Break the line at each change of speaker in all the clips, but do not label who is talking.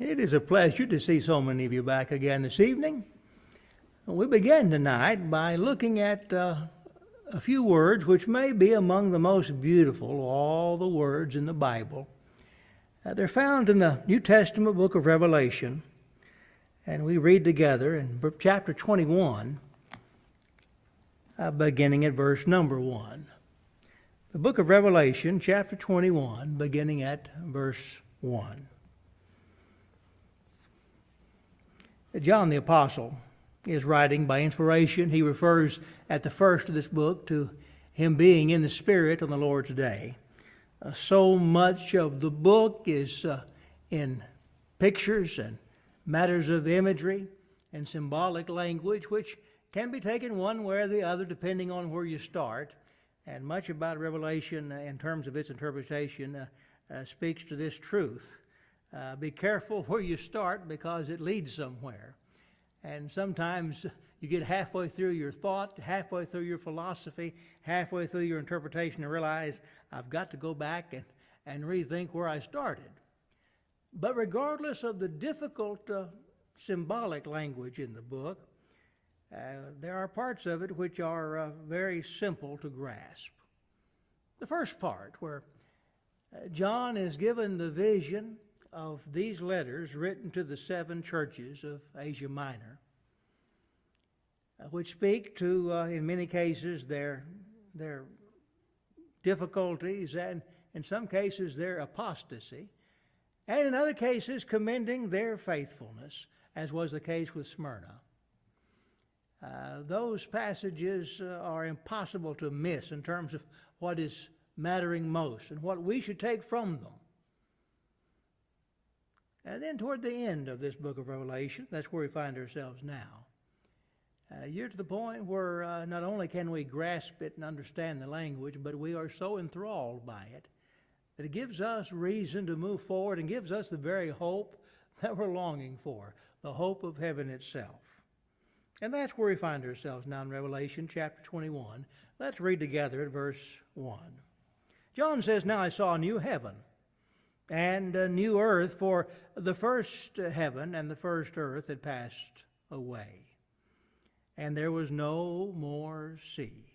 It is a pleasure to see so many of you back again this evening. We begin tonight by looking at a few words which may be among the most beautiful of all the words in the Bible. They're found in the New Testament book of Revelation, and we read together in chapter 21, beginning at verse number 1. The book of Revelation, chapter 21, beginning at verse 1. John the Apostle is writing by inspiration. He refers at the first of this book to him being in the Spirit on the Lord's day. So much of the book is in pictures and matters of imagery and symbolic language, which can be taken one way or the other depending on where you start. And much about Revelation in terms of its interpretation speaks to this truth. Be careful where you start because it leads somewhere. And sometimes you get halfway through your thought, halfway through your philosophy, halfway through your interpretation and realize I've got to go back and rethink where I started. But regardless of the difficult symbolic language in the book, there are parts of it which are very simple to grasp. The first part, where John is given the vision of these letters written to the 7 churches of Asia Minor, which speak to, in many cases, their difficulties and, in some cases, their apostasy, and in other cases, commending their faithfulness, as was the case with Smyrna. Those passages are impossible to miss in terms of what is mattering most and what we should take from them. And then toward the end of this book of Revelation, that's where we find ourselves now. You're to the point where not only can we grasp it and understand the language, but we are so enthralled by it that it gives us reason to move forward and gives us the very hope that we're longing for, the hope of heaven itself. And that's where we find ourselves now in Revelation chapter 21. Let's read together at verse 1. John says, "Now I saw a new heaven and a new earth, for the first heaven and the first earth had passed away, and there was no more sea.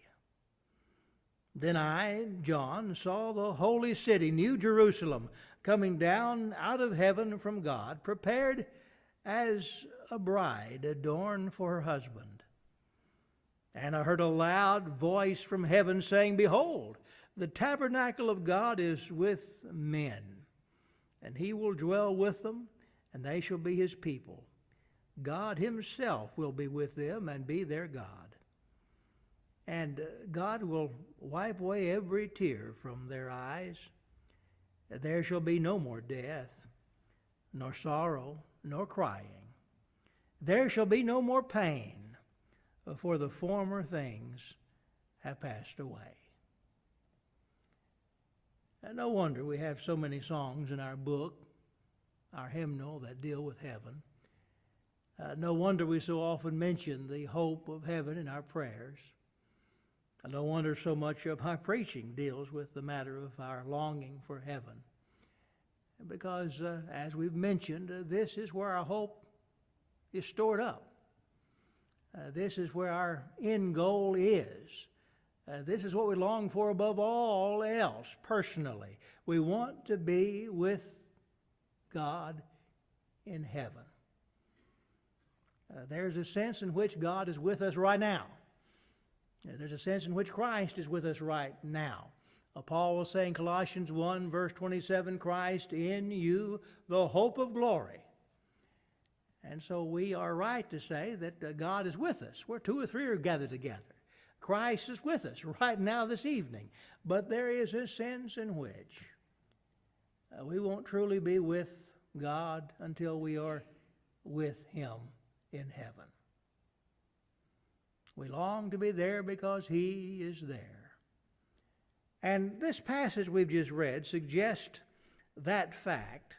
Then I, John, saw the holy city, New Jerusalem, coming down out of heaven from God, prepared as a bride adorned for her husband. And I heard a loud voice from heaven saying, 'Behold, the tabernacle of God is with men, and he will dwell with them, and they shall be his people. God himself will be with them and be their God. And God will wipe away every tear from their eyes. There shall be no more death, nor sorrow, nor crying. There shall be no more pain, for the former things have passed away.'" And no wonder we have so many songs in our book, our hymnal, that deal with heaven. No wonder we so often mention the hope of heaven in our prayers. No wonder so much of our preaching deals with the matter of our longing for heaven. Because, as we've mentioned, this is where our hope is stored up. This is where our end goal is. This is what we long for above all else, personally. We want to be with God in heaven. There's a sense in which God is with us right now. There's a sense in which Christ is with us right now. Paul was saying, Colossians 1, verse 27, "Christ in you, the hope of glory." And so we are right to say that God is with us. Where 2 or 3 are gathered together, Christ is with us right now this evening. But there is a sense in which we won't truly be with God until we are with him in heaven. We long to be there because he is there. And this passage we've just read suggests that fact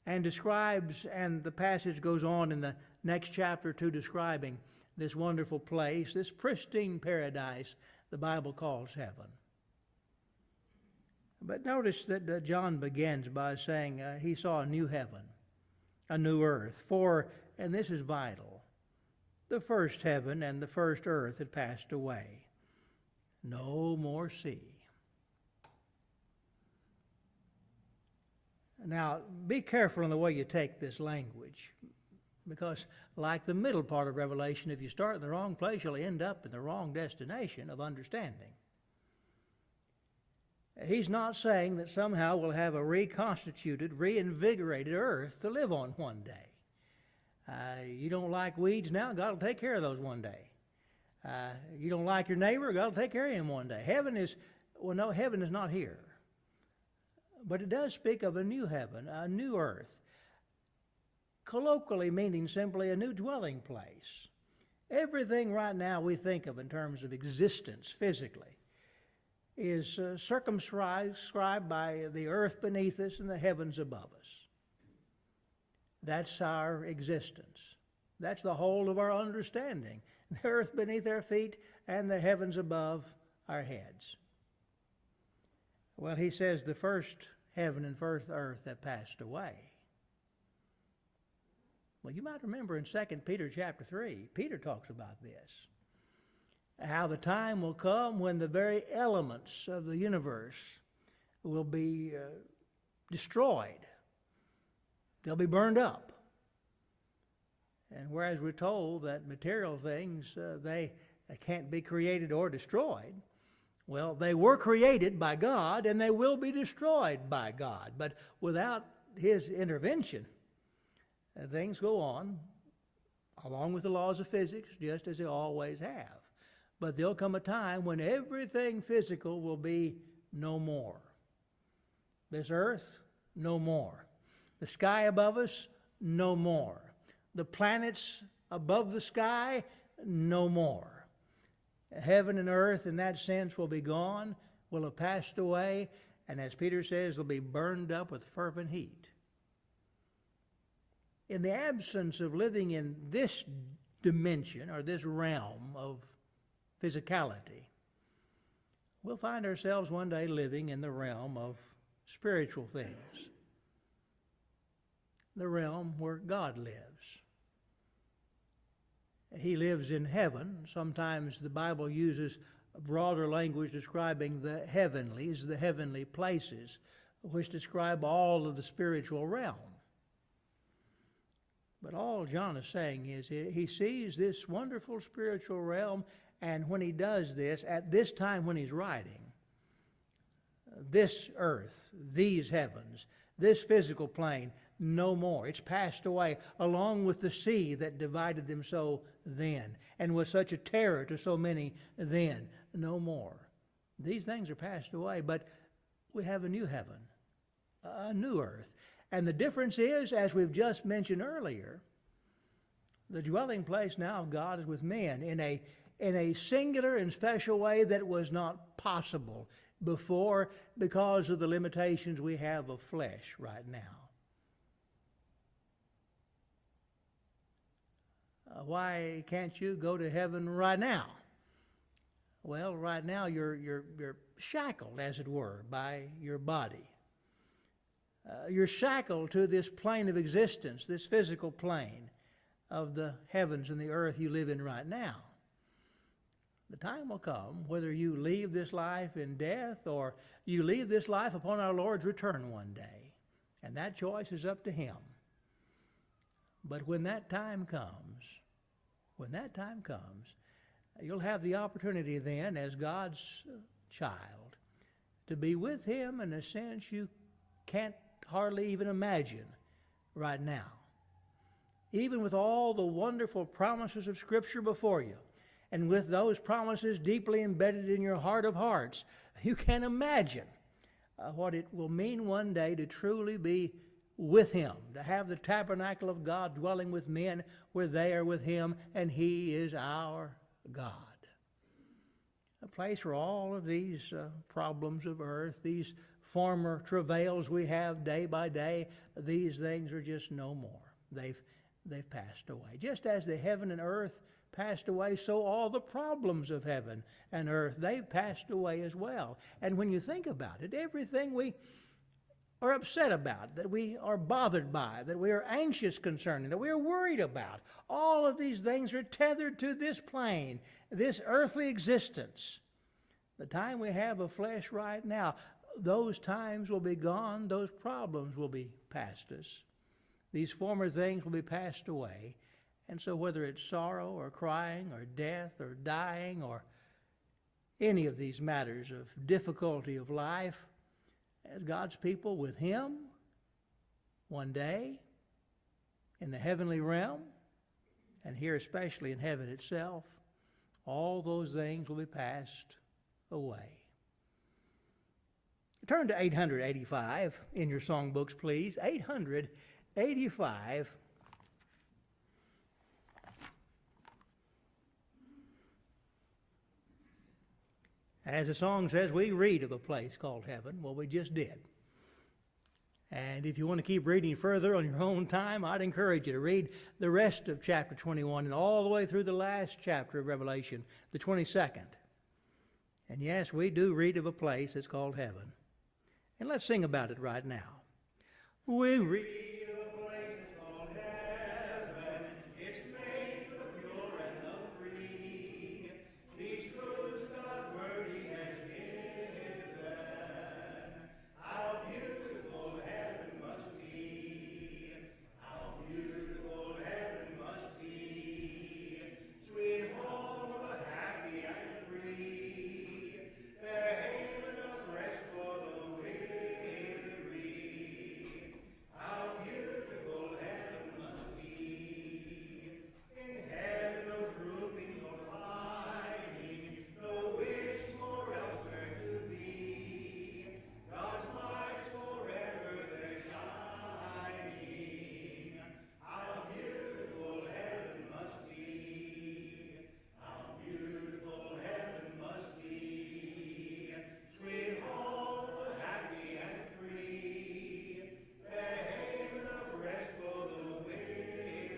and describes, and the passage goes on in the next chapter to describing this wonderful place, this pristine paradise the Bible calls heaven. But notice that John begins by saying he saw a new heaven a new earth. For, and this is vital, the first heaven and the first earth had passed away. No more sea. Now, be careful in the way you take this language, because like the middle part of Revelation, if you start in the wrong place, you'll end up in the wrong destination of understanding. He's not saying that somehow we'll have a reconstituted, reinvigorated earth to live on one day. You don't like weeds now, God will take care of those one day. You don't like your neighbor, God will take care of him one day. Heaven is not here. But it does speak of a new heaven, a new earth, colloquially meaning simply a new dwelling place. Everything right now we think of in terms of existence physically is circumscribed by the earth beneath us and the heavens above us. That's our existence. That's the whole of our understanding. The earth beneath our feet and the heavens above our heads. Well, he says the first heaven and first earth have passed away. Well, you might remember in 2 Peter chapter 3, Peter talks about this. How the time will come when the very elements of the universe will be destroyed. They'll be burned up. And whereas we're told that material things, they can't be created or destroyed, well, they were created by God and they will be destroyed by God. But without His intervention, things go on along with the laws of physics just as they always have. But there'll come a time when everything physical will be no more. This earth, no more. The sky above us, no more. The planets above the sky, no more. Heaven and earth in that sense will be gone, will have passed away, and as Peter says, they'll be burned up with fervent heat. In the absence of living in this dimension or this realm of physicality, we'll find ourselves one day living in the realm of spiritual things, the realm where God lives. He lives in heaven. Sometimes the Bible uses a broader language describing the heavenlies, the heavenly places, which describe all of the spiritual realm. But all John is saying is he sees this wonderful spiritual realm, and when he does this, at this time when he's writing, this earth, these heavens, this physical plane, no more. It's passed away, along with the sea that divided them so then, and was such a terror to so many then. No more. These things are passed away, but we have a new heaven, a new earth. And the difference is, as we've just mentioned earlier, the dwelling place now of God is with men in a singular and special way that was not possible before because of the limitations we have of flesh right now. Why can't you go to heaven right now? Well, right now you're shackled, as it were, by your body. You're shackled to this plane of existence, this physical plane of the heavens and the earth you live in right now. The time will come, whether you leave this life in death or you leave this life upon our Lord's return one day. And that choice is up to Him. But when that time comes, you'll have the opportunity then, as God's child, to be with Him in a sense you can't hardly even imagine right now. Even with all the wonderful promises of Scripture before you, and with those promises deeply embedded in your heart of hearts, you can't imagine what it will mean one day to truly be with Him, to have the tabernacle of God dwelling with men where they are with Him and He is our God. A place where all of these problems of earth, these former travails we have day by day, these things are just no more. They've passed away. Just as the heaven and earth passed away, so all the problems of heaven and earth, they've passed away as well. And when you think about it, everything are upset about, that we are bothered by, that we are anxious concerning, that we are worried about. All of these things are tethered to this plane, this earthly existence. The time we have of flesh right now, those times will be gone, those problems will be past us. These former things will be passed away. And so whether it's sorrow or crying or death or dying or any of these matters of difficulty of life, as God's people with Him, one day, in the heavenly realm, and here especially in heaven itself, all those things will be passed away. Turn to 885 in your songbooks, please. 885. As the song says, we read of a place called heaven. Well, we just did. And if you want to keep reading further on your own time, I'd encourage you to read the rest of chapter 21 and all the way through the last chapter of Revelation, the 22nd. And yes, we do read of a place that's called heaven. And let's sing about it right now. We read of a place that's called heaven. It's made for the pure and the free. These truths God's word He has given. How beautiful heaven must be. How beautiful heaven must be. Sweet home of the happy and free. Their haven of rest for the weary. How beautiful heaven must be. In heaven no drooping, no pining, no wish for elsewhere to be. God's light is forever there shining. How beautiful heaven must be. How beautiful heaven must be. Sweet home of the happy and free. Their haven of rest for the weary.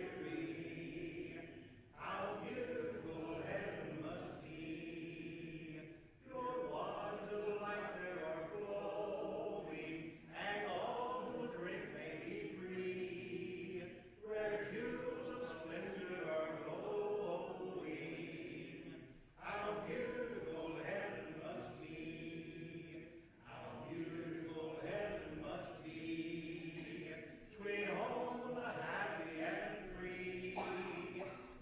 How beautiful heaven must be. Pure waters of life there are flowing, and all who drink may be free. Rare jewels of splendor are glowing. How beautiful heaven must be. How beautiful heaven must be. Sweet home of the happy and free.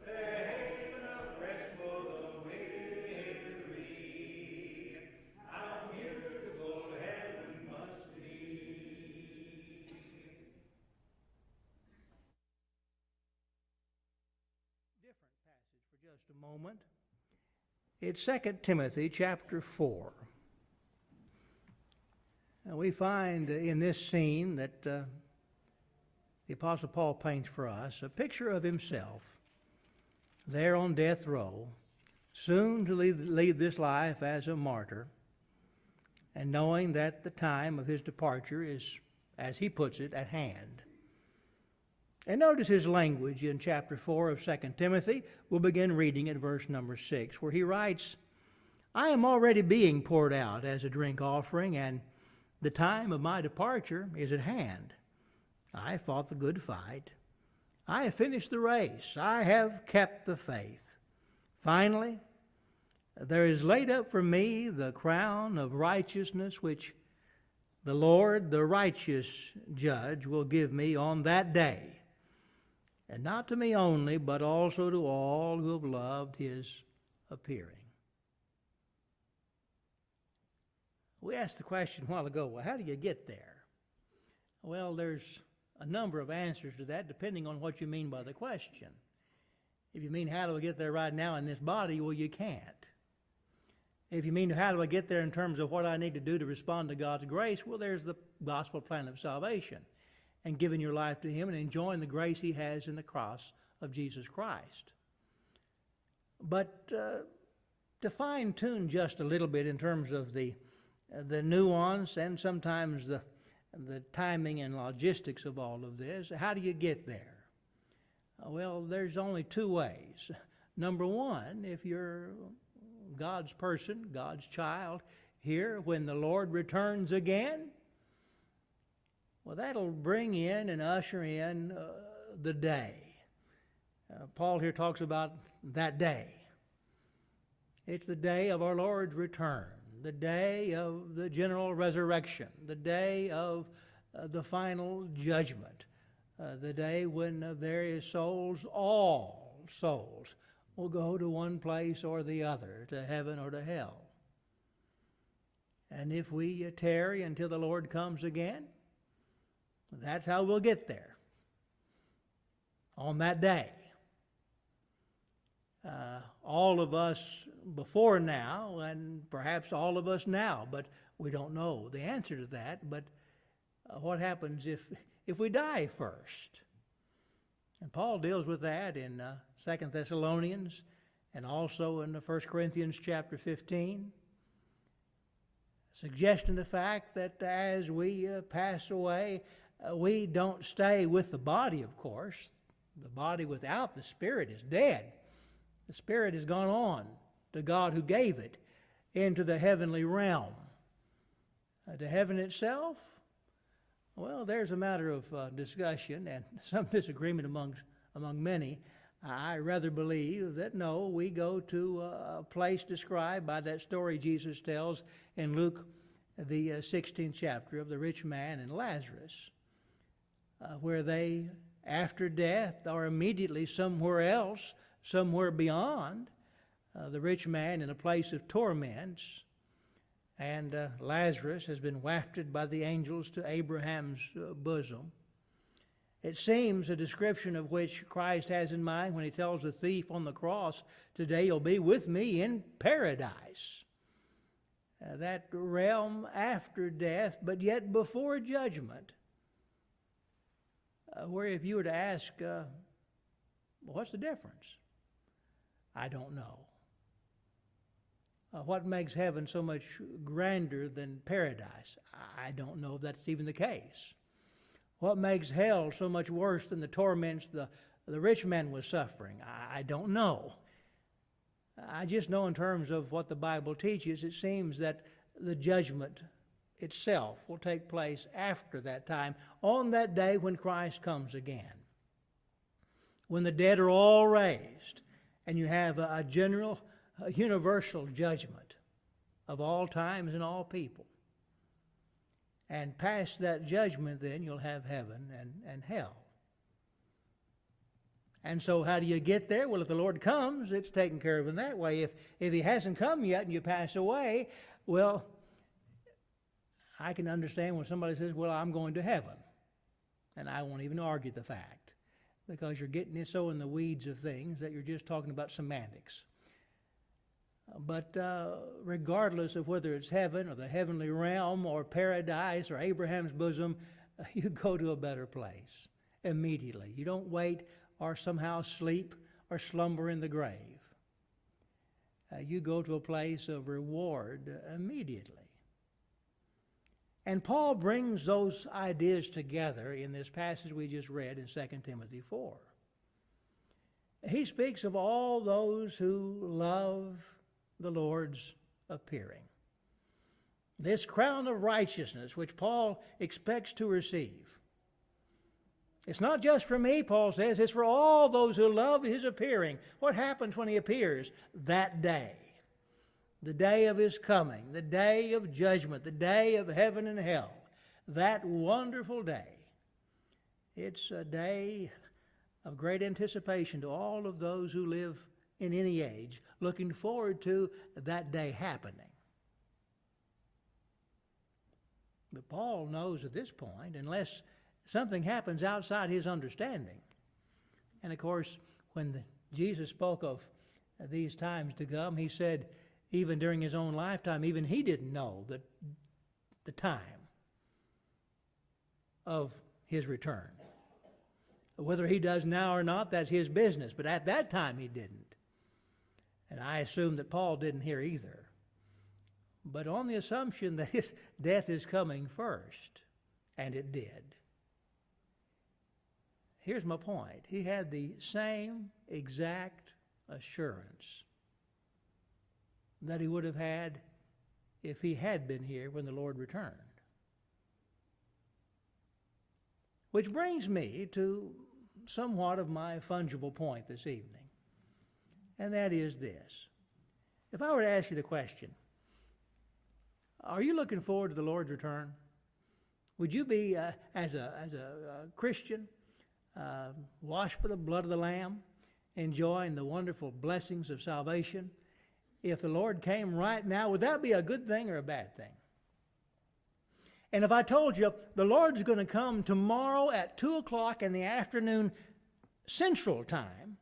Their haven of rest for the weary. How beautiful heaven must be. Different passage for just a moment. It's 2 Timothy chapter 4. And we find in this scene that the Apostle Paul paints for us a picture of himself there on death row, soon to leave this life as a martyr, and knowing that the time of his departure is, as he puts it, at hand. And notice his language in chapter 4 of 2 Timothy. We'll begin reading at verse number 6, where he writes, I am already being poured out as a drink offering, and the time of my departure is at hand. I fought the good fight. I have finished the race. I have kept the faith. Finally, there is laid up for me the crown of righteousness, which the Lord, the righteous judge, will give me on that day. And not to me only, but also to all who have loved His appearing. We asked the question a while ago, well, how do you get there? Well, there's a number of answers to that, depending on what you mean by the question. If you mean, how do I get there right now in this body? Well, you can't. If you mean, how do I get there in terms of what I need to do to respond to God's grace? Well, there's the gospel plan of salvation and giving your life to Him and enjoying the grace He has in the cross of Jesus Christ. But to fine-tune just a little bit in terms of the nuance and sometimes the timing and logistics of all of this, how do you get there? Well, there's only two ways. Number one, if you're God's person, God's child, here when the Lord returns again, Well, that'll bring in and usher in the day. Paul here talks about that day. It's the day of our Lord's return, the day of the general resurrection, the day of the final judgment, the day when various souls, all souls, will go to one place or the other, to heaven or to hell. And if we tarry until the Lord comes again, that's how we'll get there, on that day. All of us before now, and perhaps all of us now, but we don't know the answer to that. But what happens if we die first? And Paul deals with that in 2 Thessalonians and also in 1 Corinthians chapter 15. Suggesting the fact that as we pass away, we don't stay with the body, of course. The body without the spirit is dead. The spirit has gone on to God who gave it into the heavenly realm. To heaven itself, well, there's a matter of discussion and some disagreement among many. I rather believe that no, we go to a place described by that story Jesus tells in Luke, the 16th chapter, of the rich man and Lazarus, where they, after death, are immediately somewhere else, somewhere beyond. The rich man in a place of torments, and Lazarus has been wafted by the angels to Abraham's bosom. It seems a description of which Christ has in mind when he tells the thief on the cross, "Today you'll be with me in paradise." That realm after death, but yet before judgment, where if you were to ask, what's the difference? I don't know. What makes heaven so much grander than paradise? I don't know if that's even the case. What makes hell so much worse than the torments the rich man was suffering? I don't know. I just know in terms of what the Bible teaches, it seems that the judgment itself will take place after that time, on that day when Christ comes again. When the dead are all raised, and you have a general, universal judgment of all times and all people. And past that judgment, then, you'll have heaven and hell. And so how do you get there? Well, if the Lord comes, it's taken care of in that way. If he hasn't come yet and you pass away, well, I can understand when somebody says, well, I'm going to heaven. And I won't even argue the fact, because you're getting so in the weeds of things that you're just talking about semantics. But regardless of whether it's heaven or the heavenly realm or paradise or Abraham's bosom, you go to a better place immediately. You don't wait or somehow sleep or slumber in the grave. You go to a place of reward immediately. And Paul brings those ideas together in this passage we just read in 2 Timothy 4. He speaks of all those who love the Lord's appearing. This crown of righteousness which Paul expects to receive. It's not just for me, Paul says, it's for all those who love his appearing. What happens when he appears? That day. The day of his coming, the day of judgment, the day of heaven and hell. That wonderful day. It's a day of great anticipation to all of those who live in any age, looking forward to that day happening. But Paul knows at this point, unless something happens outside his understanding. And of course, when Jesus spoke of these times to come, he said, even during his own lifetime, even he didn't know the time of his return. Whether he does now or not, that's his business. But at that time, he didn't. And I assume that Paul didn't hear either. But on the assumption that his death is coming first, and it did. Here's my point. He had the same exact assurance that he would have had if he had been here when the Lord returned. Which brings me to somewhat of my fungible point this evening, and that is this. If I were to ask you the question, are you looking forward to the Lord's return? Would you be, as a Christian, washed by the blood of the Lamb, enjoying the wonderful blessings of salvation? If the Lord came right now, would that be a good thing or a bad thing? And if I told you the Lord's going to come tomorrow at 2 o'clock in the afternoon Central Time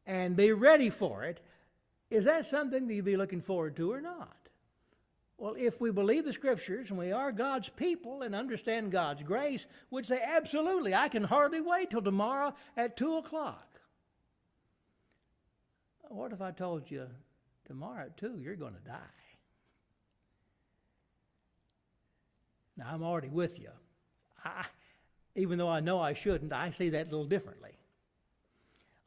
and be ready for it, is that something that you'd be looking forward to or not? Well, if we believe the Scriptures and we are God's people and understand God's grace, we'd say, absolutely, I can hardly wait till tomorrow at 2 o'clock. What if I told you tomorrow at 2 you're going to die? Now, I'm already with you. Even though I know I shouldn't, I see that a little differently.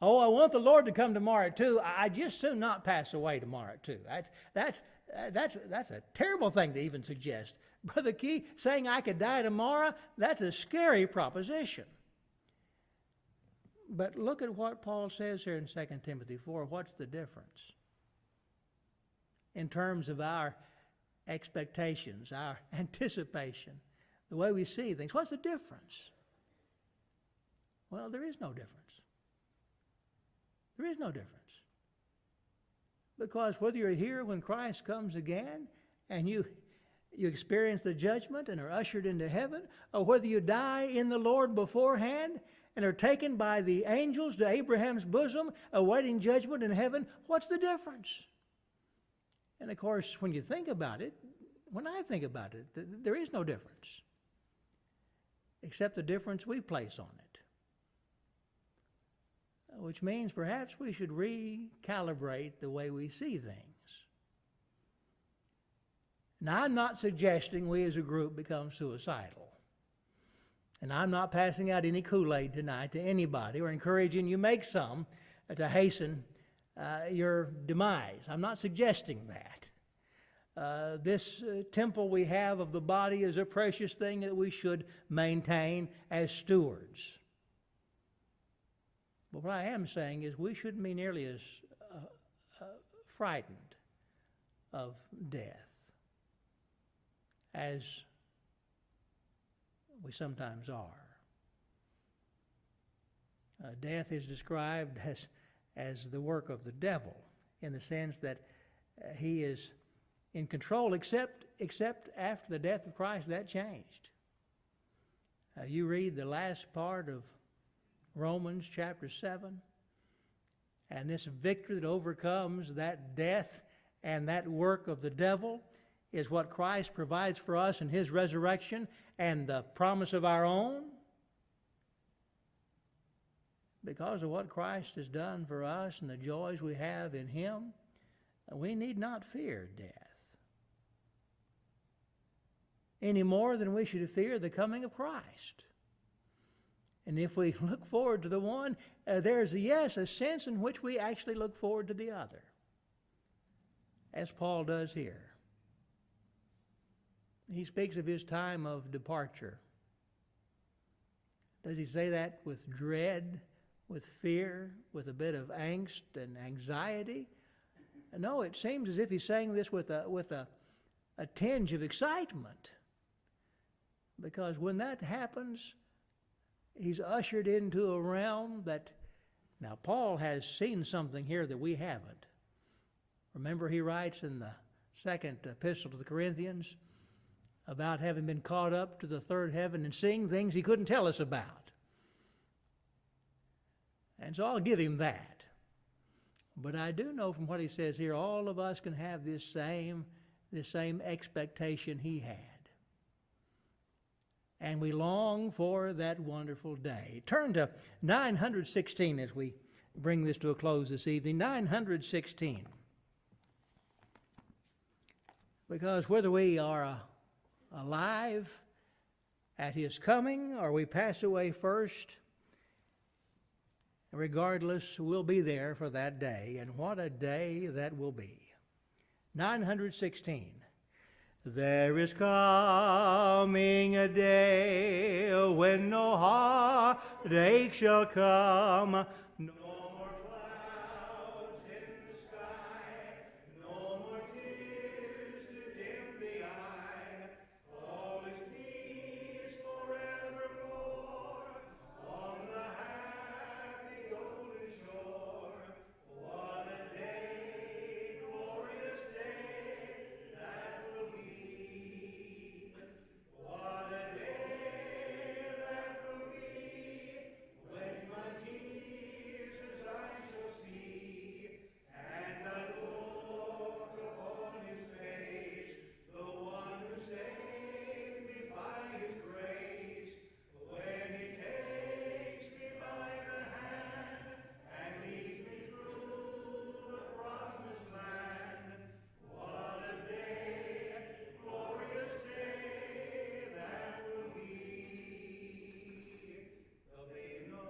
Oh, I want the Lord to come tomorrow at 2. I just soon not pass away tomorrow at 2. That's a terrible thing to even suggest. Brother Key, saying I could die tomorrow, that's a scary proposition. But look at what Paul says here in 2 Timothy 4. What's the difference? In terms of our expectations, our anticipation, the way we see things. What's the difference? Well, there is no difference. There is no difference. Because whether you're here when Christ comes again and you experience the judgment and are ushered into heaven, or whether you die in the Lord beforehand and are taken by the angels to Abraham's bosom, awaiting judgment in heaven, what's the difference? And of course, when you think about it, when I think about it, there is no difference, except the difference we place on it. Which means perhaps we should recalibrate the way we see things. Now, I'm not suggesting we as a group become suicidal. And I'm not passing out any Kool-Aid tonight to anybody or encouraging you make some to hasten your demise. I'm not suggesting that. This temple we have of the body is a precious thing that we should maintain as stewards. But what I am saying is we shouldn't be nearly as frightened of death as we sometimes are. Death is described as the work of the devil, in the sense that he is in control, except after the death of Christ, that changed. You read the last part of Romans chapter 7, and this victory that overcomes that death and that work of the devil is what Christ provides for us in His resurrection and the promise of our own. Because of what Christ has done for us and the joys we have in Him, we need not fear death any more than we should fear the coming of Christ. And if we look forward to the one, there's a sense in which we actually look forward to the other, as Paul does here. He speaks of his time of departure. Does he say that with dread, with fear, with a bit of angst and anxiety? No, it seems as if he's saying this with a tinge of excitement. Because when that happens, he's ushered into a realm that, now Paul has seen something here that we haven't. Remember, he writes in the second epistle to the Corinthians about having been caught up to the third heaven and seeing things he couldn't tell us about. And so I'll give him that. But I do know from what he says here, all of us can have this same expectation he had. And we long for that wonderful day. Turn to 916 as we bring this to a close this evening. 916. Because whether we are alive at His coming or we pass away first, regardless, we'll be there for that day. And what a day that will be. 916. There is coming a day when no heartache shall come, no more clouds in the sky, no more tears to dim the eye. All is peace forevermore on the happy golden shore. What a day, glorious day that will be. What a day that will be when my Jesus I shall see, and I look upon his face, the one who saved me by his grace. When he takes me by the hand and leads me through the promised land. What a day, glorious day that will be. There'll be no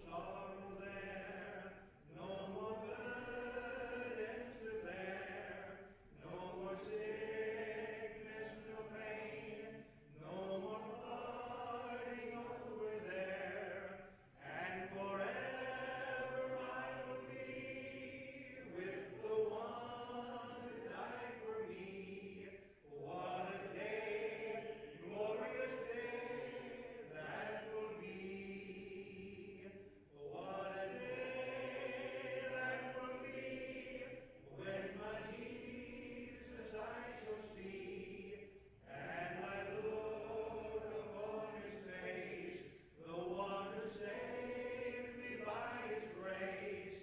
sorrow there, no more burdens to bear, no more sickness, no pain, no more parting over there, and forever I will be with the one who died for me. What a day, glorious day that will be. What a day that will be when my Jesus I shall see, and I look upon his face, the one who saved me by his grace.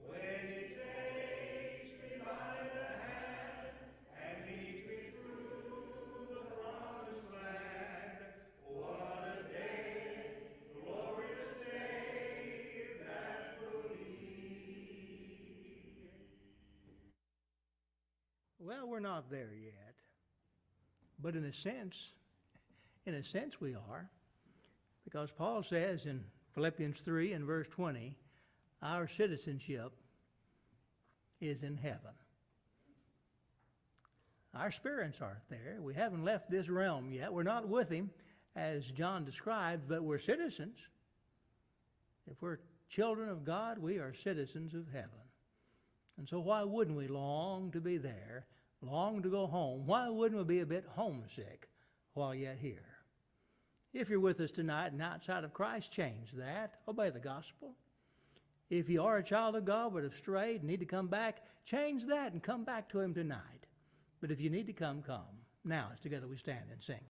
When he takes me by the hand and leads me through the promised land. What a day, glorious day that will be. Well, we're not there yet, but in a sense we are, because Paul says in Philippians 3 and verse 20, our citizenship is in heaven. Our spirits aren't there. We haven't left this realm yet. We're not with him, as John describes, but we're citizens. If we're children of God, we are citizens of heaven. And so why wouldn't we long to be there, long to go home? Why wouldn't we be a bit homesick while yet here? If you're with us tonight and outside of Christ, change that. Obey the gospel. If you are a child of God but have strayed and need to come back, change that and come back to him tonight. But if you need to come, come. Now, as together we stand and sing.